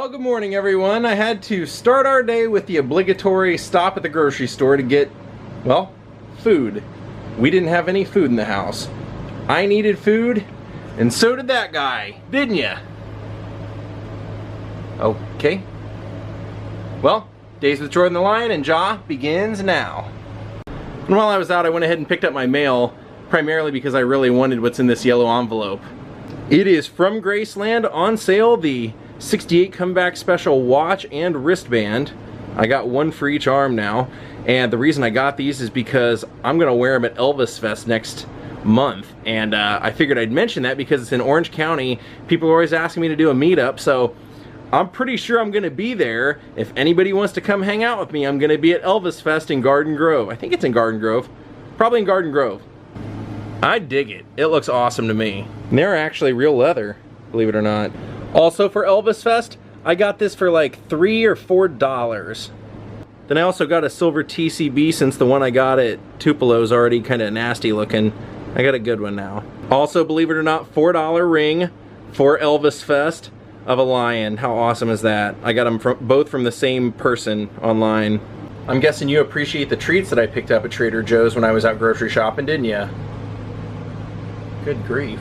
Well, good morning everyone. I had to start our day with the obligatory stop at the grocery store to get, well, food. We didn't have any food in the house. I needed food, and so did that guy, didn't ya? Okay. Well, Daze with Jordan the Lion and Jaw begins now. And while I was out, I went ahead and picked up my mail, primarily because I really wanted what's in this yellow envelope. It is from Graceland, on sale, the 68 comeback special watch and wristband. I got one for each arm now, and the reason I got these is because I'm gonna wear them at Elvis Fest next month, and I figured I'd mention that because it's in Orange County. People are always asking me to do a meetup, so I'm pretty sure I'm gonna be there. If anybody wants to come hang out with me, I'm gonna be at Elvis Fest in Garden Grove. I think it's in Garden Grove. Probably in Garden Grove. I dig it. It looks awesome to me. And they're actually real leather, believe it or not. Also for Elvis Fest, I got this for like $3 or $4. Then I also got a silver TCB since the one I got at Tupelo is already kind of nasty looking. I got a good one now. Also, believe it or not, $4 ring for Elvis Fest of a lion. How awesome is that? I got them both from the same person online. I'm guessing you appreciate the treats that I picked up at Trader Joe's when I was out grocery shopping, didn't ya? Good grief.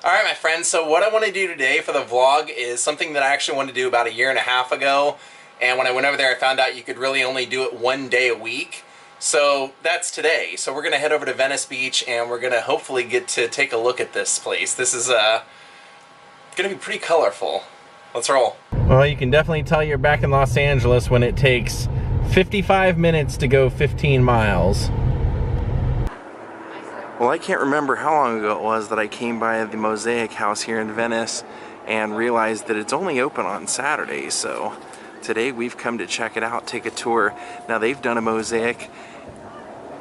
Alright my friends, so what I want to do today for the vlog is something that I actually wanted to do about 1.5 years ago, and when I went over there I found out you could really only do it one day a week. So that's today. So we're going to head over to Venice Beach and we're going to hopefully get to take a look at this place. This is going to be pretty colorful. Let's roll. Well, you can definitely tell you're back in Los Angeles when it takes 55 minutes to go 15 miles. Well, I can't remember how long ago it was that I came by the Mosaic house here in Venice and realized that it's only open on Saturdays, so today we've come to check it out, take a tour. Now they've done a Mosaic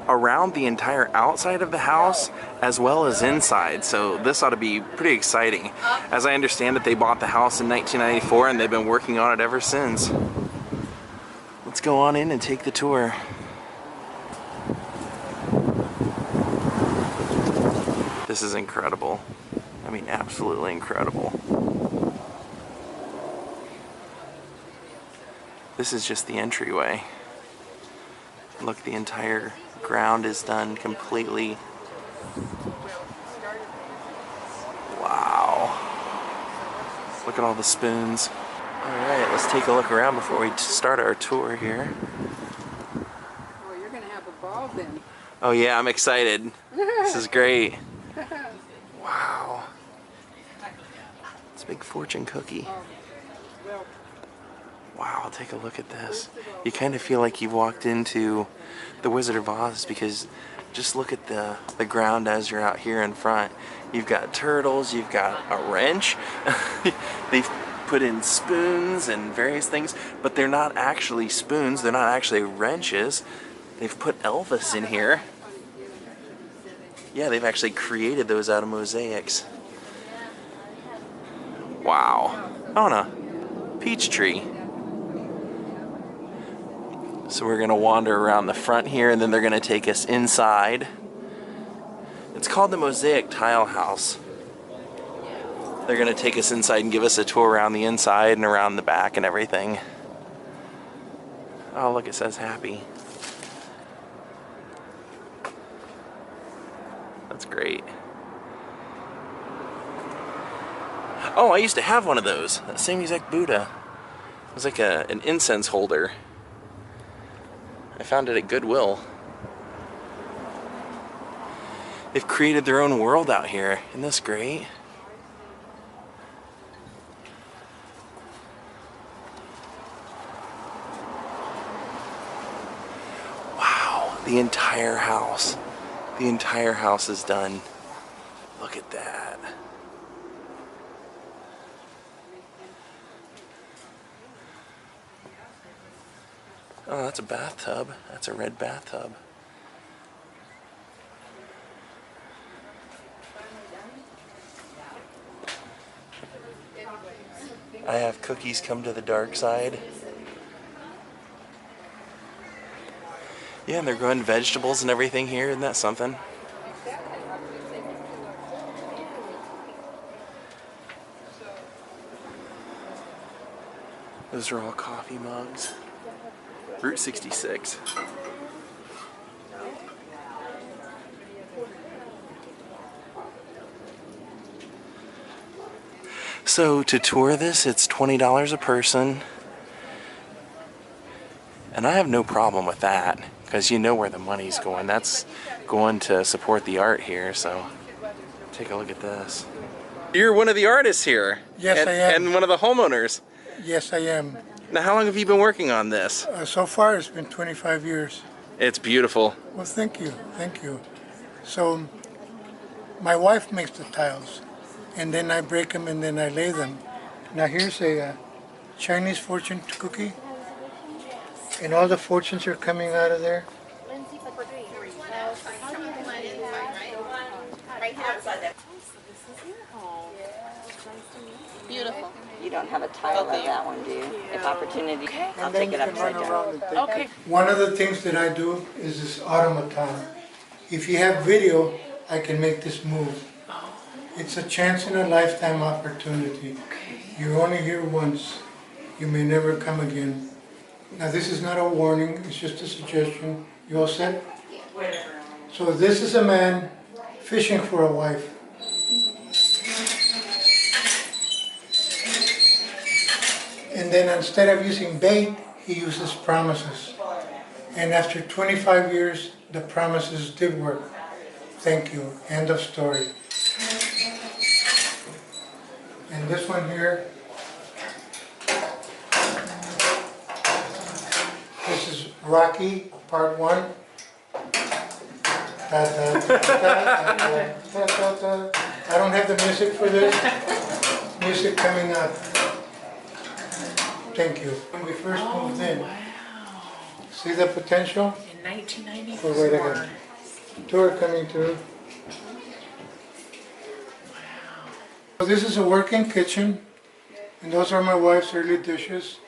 around the entire outside of the house as well as inside, so this ought to be pretty exciting. As I understand it, they bought the house in 1994 and they've been working on it ever since. Let's go on in and take the tour. This is incredible. I mean, absolutely incredible. This is just the entryway. Look, the entire ground is done completely. Wow. Look at all the spoons. Alright, let's take a look around before we start our tour here. Oh, you're gonna have a ball then. Oh yeah, I'm excited. This is great. Wow. It's a big fortune cookie. Wow, take a look at this. You kind of feel like you've walked into the Wizard of Oz because just look at the ground as you're out here in front. You've got turtles, you've got a wrench. They've put in spoons and various things, but they're not actually spoons, they're not actually wrenches. They've put Elvis in here. Yeah, they've actually created those out of mosaics. Wow. On a peach tree. So we're gonna wander around the front here and then they're gonna take us inside. It's called the Mosaic Tile House. They're gonna take us inside and give us a tour around the inside and around the back and everything. Oh, look, it says happy. That's great. Oh, I used to have one of those. That same exact Buddha. It was like an incense holder. I found it at Goodwill. They've created their own world out here. Isn't this great? Wow, the entire house. The entire house is done. Look at that. Oh, that's a bathtub. That's a red bathtub. I have cookies come to the dark side. Yeah, and they're growing vegetables and everything here. Isn't that something? Those are all coffee mugs. Route 66. So to tour this, it's $20 a person. And I have no problem with that, because you know where the money's going. That's going to support the art here, so take a look at this. You're one of the artists here. Yes, I am. And one of the homeowners. Yes, I am. Now, how long have you been working on this? So far, it's been 25 years. It's beautiful. Well, thank you. Thank you. So, my wife makes the tiles, and then I break them and then I lay them. Now, here's a Chinese fortune cookie, and all the fortunes are coming out of there. Beautiful. You don't have a tile of that one, do you? If opportunity, I'll take it upside down. Okay. One of the things that I do is this automaton. If you have video, I can make this move. It's a chance in a lifetime opportunity. You're only here once. You may never come again. Now this is not a warning, it's just a suggestion. You all set? So this is a man fishing for a wife. And then instead of using bait, he uses promises. And after 25 years, the promises did work. Thank you. End of story. And this one here, this is Rocky, part 1. I don't have the music for this. Music coming up. Thank you. When we first moved in, see the potential? In 1994. Oh, wait a minute. Tour coming through. So this is a working kitchen, and those are my wife's early dishes,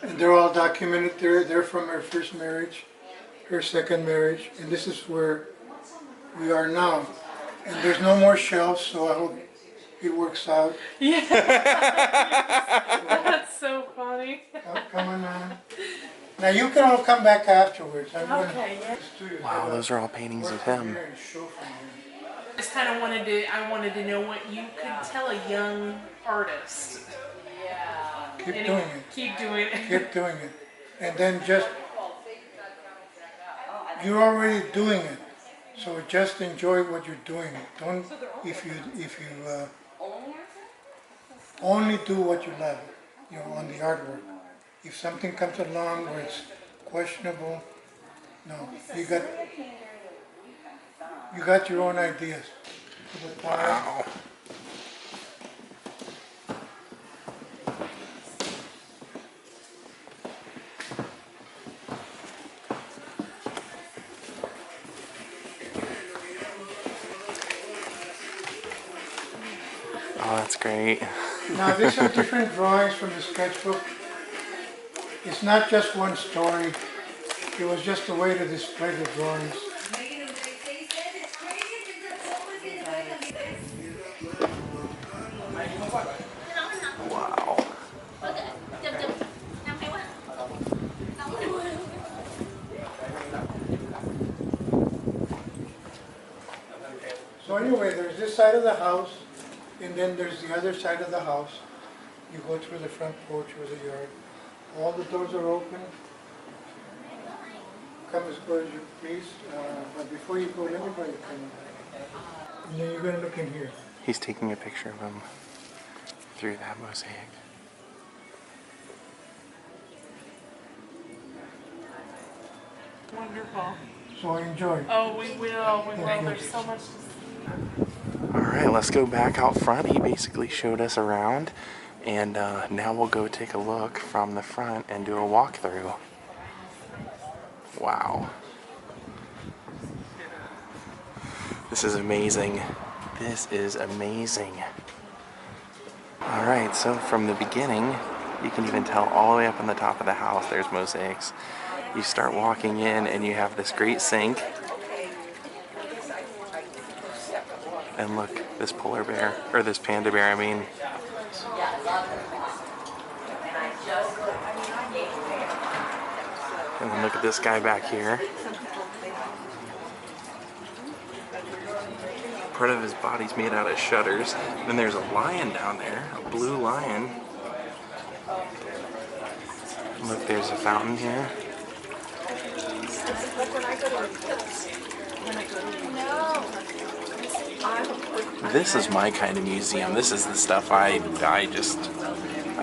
and they're all documented there. They're from her first marriage, her second marriage, and this is where we are now. And there's no more shelves, so I hope it works out. Yeah. That's so funny. Oh, come on. Now you can all come back afterwards. I'm Okay, yeah. Wow, those are all paintings of him. Just kind of wanted to know what you could tell a young artist. Keep doing it. Keep doing it. Keep doing it. And then just, you're already doing it. So just enjoy what you're doing. Don't, if you only do what you love, you know, on the artwork. If something comes along where it's questionable, no, you got your own ideas. Wow. Oh, that's great. Now these are different drawings from the sketchbook. It's not just one story. It was just a way to display the drawings. Wow. So anyway, there's this side of the house, and then there's the other side of the house. You go through the front porch or the yard. All the doors are open. Come as close as you please. But before you go, let me go. And then you're going to look in here. He's taking a picture of him through that mosaic. Wonderful. So enjoy. Oh, we will. We will. There's so much to see. Alright, let's go back out front. He basically showed us around, and now we'll go take a look from the front and do a walkthrough. Wow. This is amazing. This is amazing. Alright, so from the beginning, you can even tell all the way up on the top of the house, there's mosaics. You start walking in and you have this great sink. And look, this polar bear, or this panda bear, I mean. And then look at this guy back here. Part of his body's made out of shutters. Then there's a lion down there, a blue lion. Look, there's a fountain here. This is my kind of museum. This is the stuff I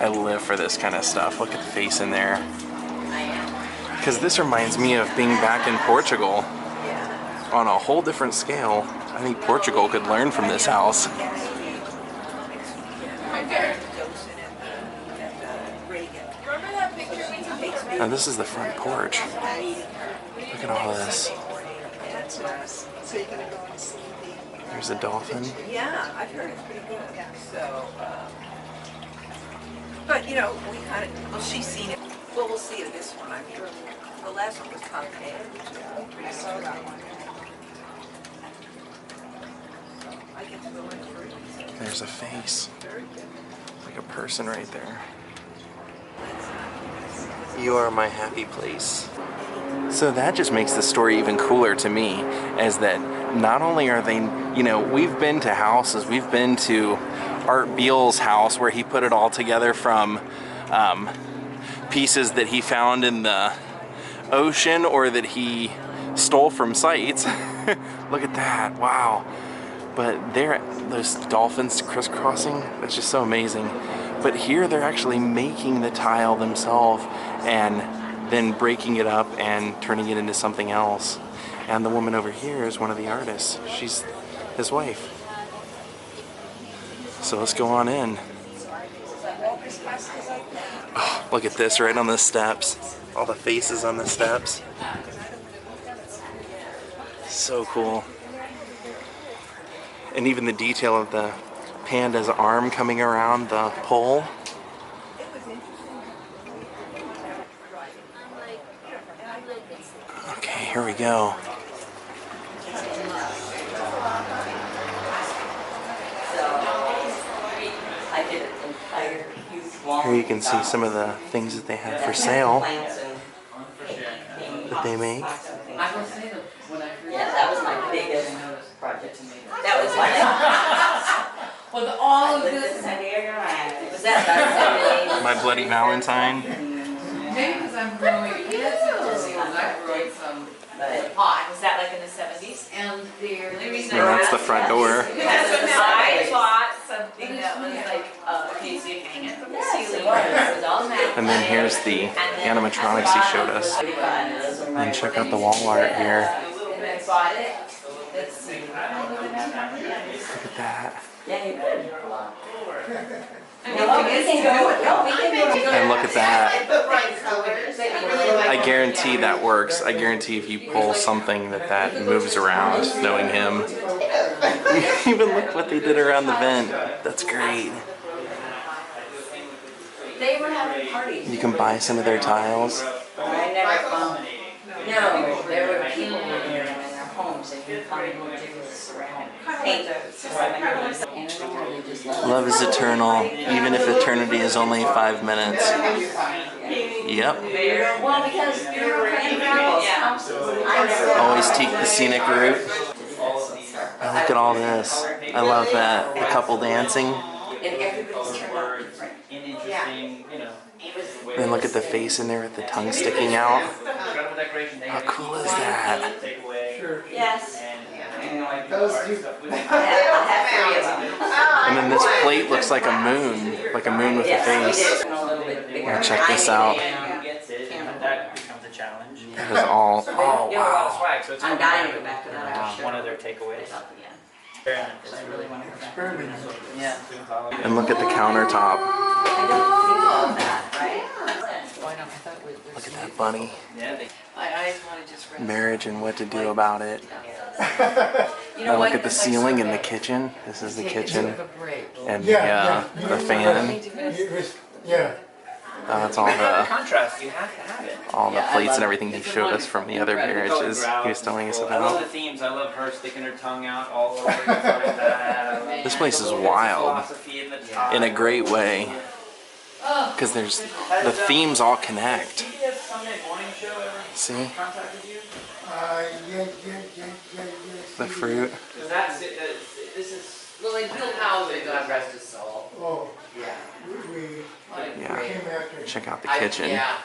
live for this kind of stuff. Look at the face in there. Because this reminds me of being back in Portugal on a whole different scale. I think Portugal could learn from this house. Now this is the front porch. Look at all this. There's a dolphin. Yeah, I've heard it's pretty good. So, but you know, we kind of, well, she's seen it. Well, we'll see it this one, I'm sure. The last one was Pompeii. I saw that one. I get to go in free. There's a face. Like a person right there. You are my happy place. So that just makes the story even cooler to me, as that not only are they, you know, we've been to houses, we've been to Art Beale's house where he put it all together from pieces that he found in the ocean or that he stole from sites. Look at that, wow. But those dolphins crisscrossing, that's just so amazing. But here they're actually making the tile themselves and then breaking it up and turning it into something else. And the woman over here is one of the artists. She's his wife. So let's go on in. Oh, look at this right on the steps. All the faces on the steps. So cool. And even the detail of the panda's arm coming around the pole. Okay, here we go. Here you can see some of the things that they have for sale that they make. Yeah, that was my biggest project. That was my With all of this, was that My Bloody Valentine. maybe because I'm growing kids I'm growing some pot. Was that like in the 70s? And the only reason Yeah, that's the front door. I bought something that was like okay, so you hang it from the ceiling. It was all metal. And then here's the animatronics he showed us. And check out the wall art here. And I bought it. Look at that. Yeah, you could. And look at that. I guarantee that works. I guarantee if you pull something that moves around, knowing him. Even look what they did around the vent. That's great. They were having parties. You can buy some of their tiles. I never found. No, there were people living in their homes and you come and do the ceramic, paint the ceramic. And they just Love is eternal, even if eternity is only 5 minutes. Yep. well, because you're paying for Always take the scenic route. And look at all this. I love that. The couple dancing. And everybody's turned out different. And look at the face in there with the tongue sticking out. How cool is that? Yes. Those you. I have 3 of them. And then this plate looks like a moon with a face. Now check this out. That becomes a challenge. That is all. Oh wow. Swag, so it's I'm dying to go back to that. one of their takeaways. I really want to go back. Yeah. And look at the countertop. I don't think of that, right? Why not? I thought it was. Look at that bunny. Yeah. I want to just rest. Marriage and what to do about it. You Now look what? at the ceiling in the kitchen. This is the kitchen. Take a break. And Yeah, the fan. Yeah. That's all the Contrast, you have to have it. plates and everything he showed us from the other marriages he was telling us I love the about. themes. I love her sticking her tongue out all over. That. This place is wild Philosophy in the top. in a great way. Because the themes all connect. Sunday morning show ever See? contacted you? Yeah. The fruit. Because that's it. This is. Well, like Bill Howley, God rest his soul. Oh, Yeah. we Yeah. came after. Check out the kitchen. Yeah.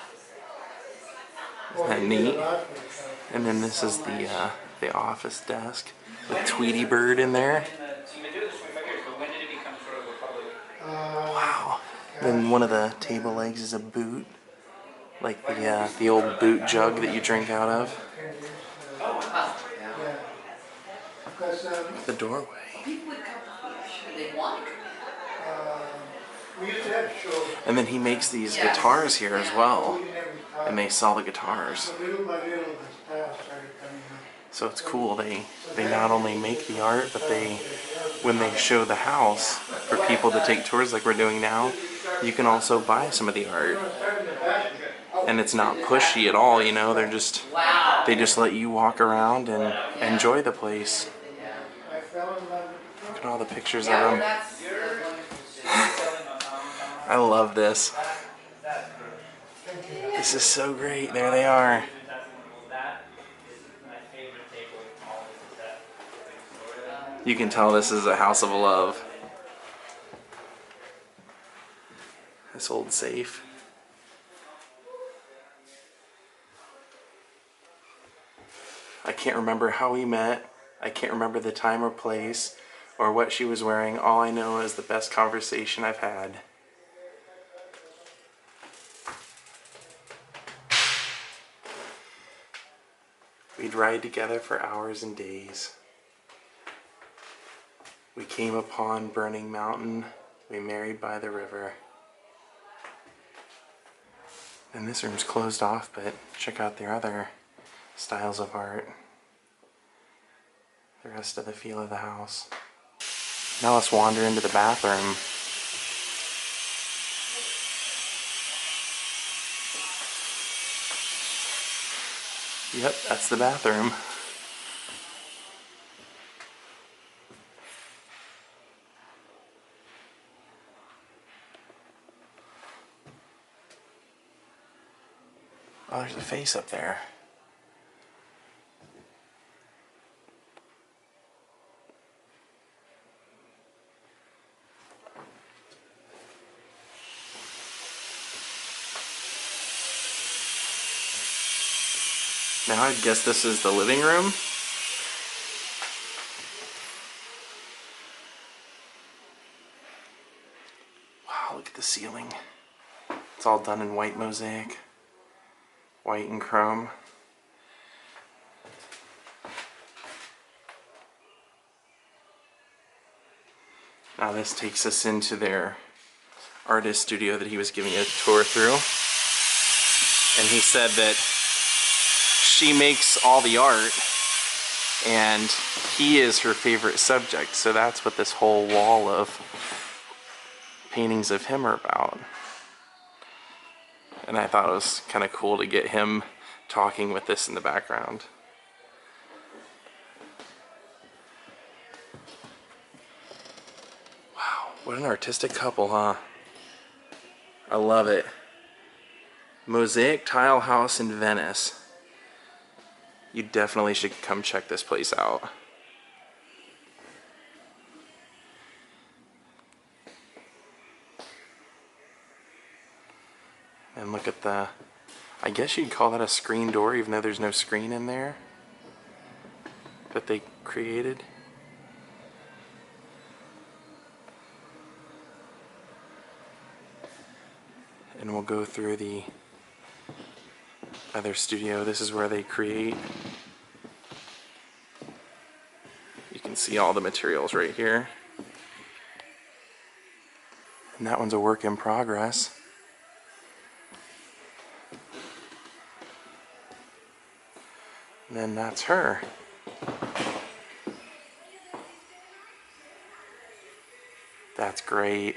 Oh, Isn't that he did a neat? lot for the town. And then this is the office desk with Tweety Bird in there. So you've been doing this 25 years, but when did it become sort of a public? Wow. Then one of the table legs is a boot, like the old boot jug that you drink out of. Yeah. Because The doorway. People would come here, they want to. we used to have shows. And then he makes these Yes. guitars here as well, We never thought. and they sell the guitars. So little by little, the style started coming up. So it's cool. They not only make the art, but when they show the house for people to take tours like we're doing now, you can also buy some of the art. And it's not pushy at all, you know. They just let you walk around and enjoy the place. I fell in love with Look at all the pictures of Yeah, them. that's. I love this. This is so great. There they are. You can tell this is a house of love. This old safe. I can't remember how we met. I can't remember the time or place or what she was wearing. All I know is the best conversation I've had. We'd ride together for hours and days. We came upon Burning Mountain. We married by the river. And this room's closed off, but check out their other styles of art. The rest of the feel of the house. Now let's wander into the bathroom. Yep, that's the bathroom. Oh, there's a face up there. Now I guess this is the living room. Wow, look at the ceiling. It's all done in white mosaic. White and chrome. Now this takes us into their artist studio that he was giving a tour through. And he said that she makes all the art and he is her favorite subject. So that's what this whole wall of paintings of him are about. And I thought it was kind of cool to get him talking with this in the background. Wow, what an artistic couple, huh? I love it. Mosaic Tile House in Venice. You definitely should come check this place out. And look at the, I guess you'd call that a screen door, even though there's no screen in there that they created. And we'll go through the other studio. This is where they create. You can see all the materials right here. And that one's a work in progress. And then that's her. That's great.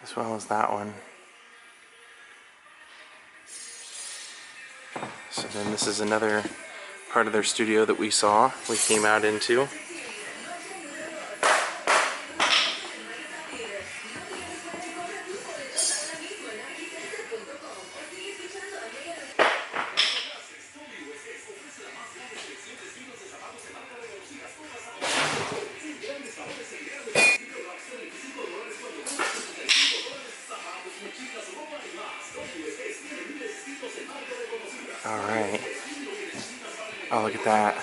As well as that one. So then this is another part of their studio that we saw, we came out into. All right. Oh, look at that.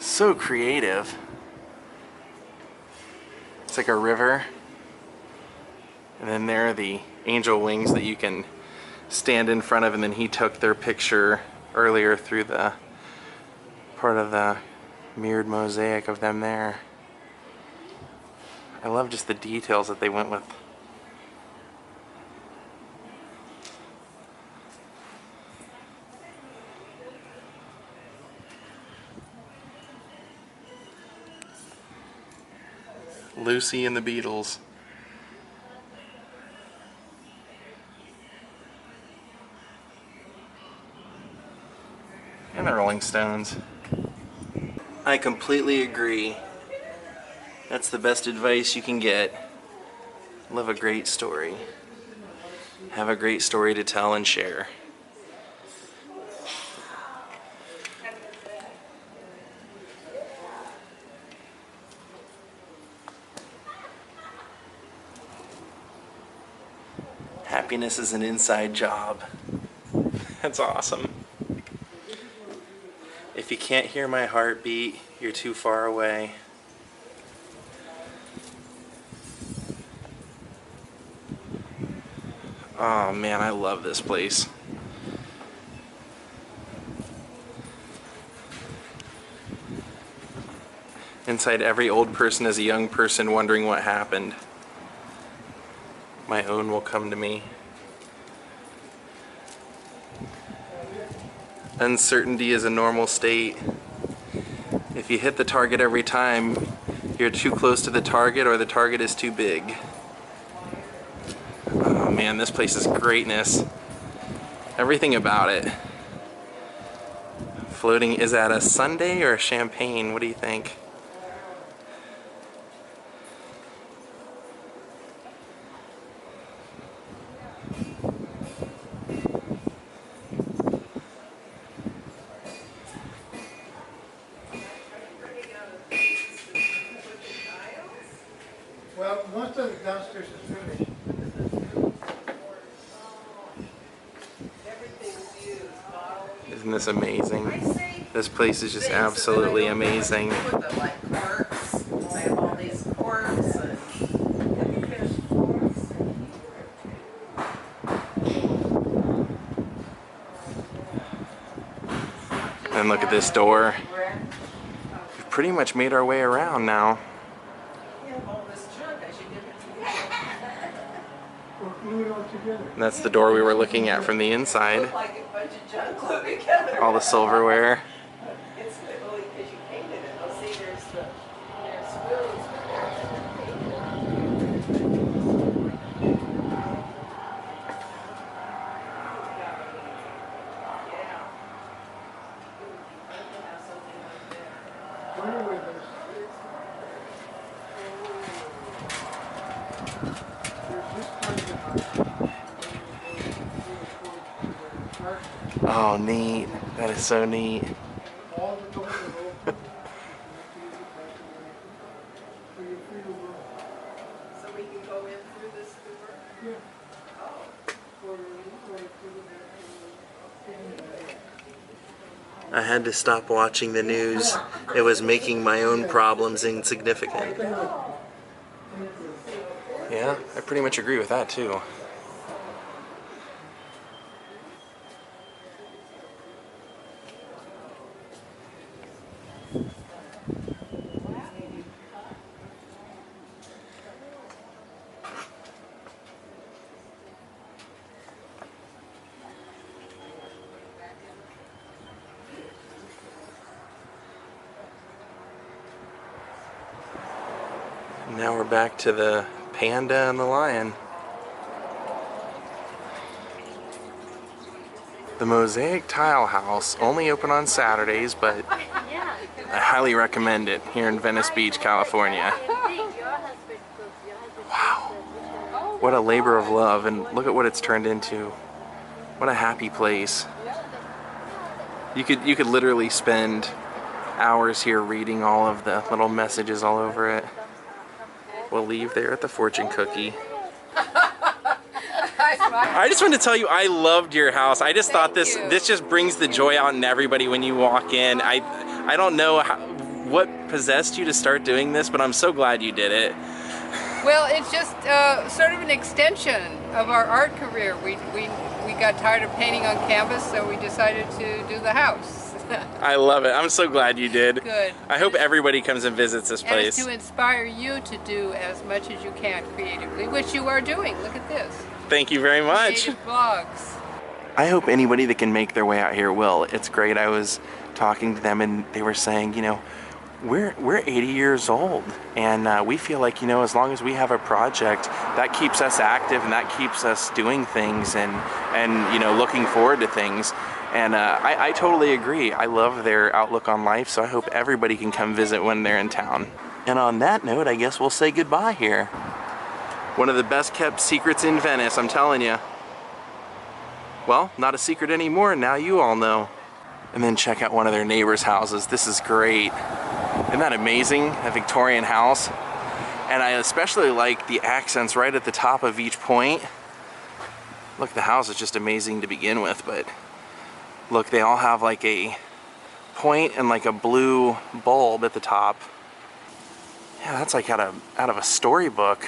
So creative. It's like a river. And then there are the angel wings that you can stand in front of, and then he took their picture earlier through the part of the mirrored mosaic of them there. I love just the details that they went with. Lucy and the Beatles. And the Rolling Stones. I completely agree. That's the best advice you can get. Live a great story. Have a great story to tell and share. Happiness is an inside job. That's awesome. If you can't hear my heartbeat, you're too far away. Oh man, I love this place. Inside every old person is a young person wondering what happened. My own will come to me. Uncertainty is a normal state. If you hit the target every time, you're too close to the target or the target is too big. Oh man, this place is greatness. Everything about it. Floating, is that a sundae or a champagne? What do you think? Well, most of the downstairs is finished. Isn't this amazing? This place is just absolutely amazing. With the like corks, they have all these corks and. And look at this door. We've pretty much made our way around now. You have all this junk, I should give it to you. We're glued it all together. And that's the door we were looking at from the inside. Look like a bunch of junk glued together. All the silverware. It's literally because you painted it. Oh, see, there's spoons. Wonder where there's this part of the house. Oh, neat. That is so neat. All the doors are open. So you're free to go. So we can go in through this door? Yeah. Oh. Or through the back. I had to stop watching the news. It was making my own problems insignificant. Yeah, I pretty much agree with that too. Now we're back to the panda and the lion. The Mosaic Tile House, only open on Saturdays, but I highly recommend it here in Venice Beach, California. Wow. What a labor of love, and look at what it's turned into. What a happy place. You could literally spend hours here reading all of the little messages all over it. We'll leave there at the fortune cookie. I just wanted to tell you I loved your house. I just thought this just brings the joy out in everybody when you walk in. I don't know what possessed you to start doing this, but I'm so glad you did it. Well, it's just sort of an extension of our art career. We got tired of painting on canvas, so we decided to do the house. I love it. I'm so glad you did. Good. I hope everybody comes and visits this And place. it's to inspire you to do as much as you can creatively, which you are doing. Look at this. Thank you very much. Creative blogs. I hope anybody that can make their way out here will. It's great. I was talking to them and they were saying, you know, we're 80 years old and we feel like, you know, as long as we have a project, that keeps us active and that keeps us doing things and you know, looking forward to things. And I totally agree. I love their outlook on life, so I hope everybody can come visit when they're in town. And on that note, I guess we'll say goodbye here. One of the best kept secrets in Venice, I'm telling you. Well, not a secret anymore, now you all know. And then check out one of their neighbors' houses. This is great. Isn't that amazing? A Victorian house. And I especially like the accents right at the top of each point. Look, the house is just amazing to begin with, but look, they all have like a point and like a blue bulb at the top. Yeah, that's like out of a storybook.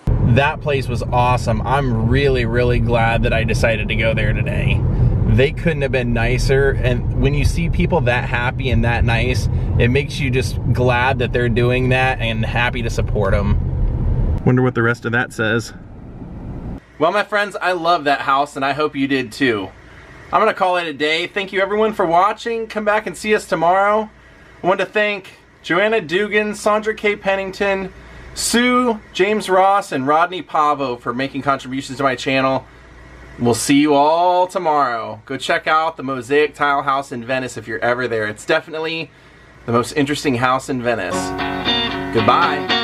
That place was awesome. I'm really, really glad that I decided to go there today. They couldn't have been nicer, and when you see people that happy and that nice, it makes you just glad that they're doing that and happy to support them. Wonder what the rest of that says. Well, my friends, I love that house and I hope you did too. I'm gonna call it a day. Thank you everyone for watching. Come back and see us tomorrow. I want to thank Joanna Dugan, Sandra K. Pennington, Sue, James Ross, and Rodney Pavo for making contributions to my channel. We'll see you all tomorrow. Go check out the Mosaic Tile House in Venice if you're ever there. It's definitely the most interesting house in Venice. Goodbye.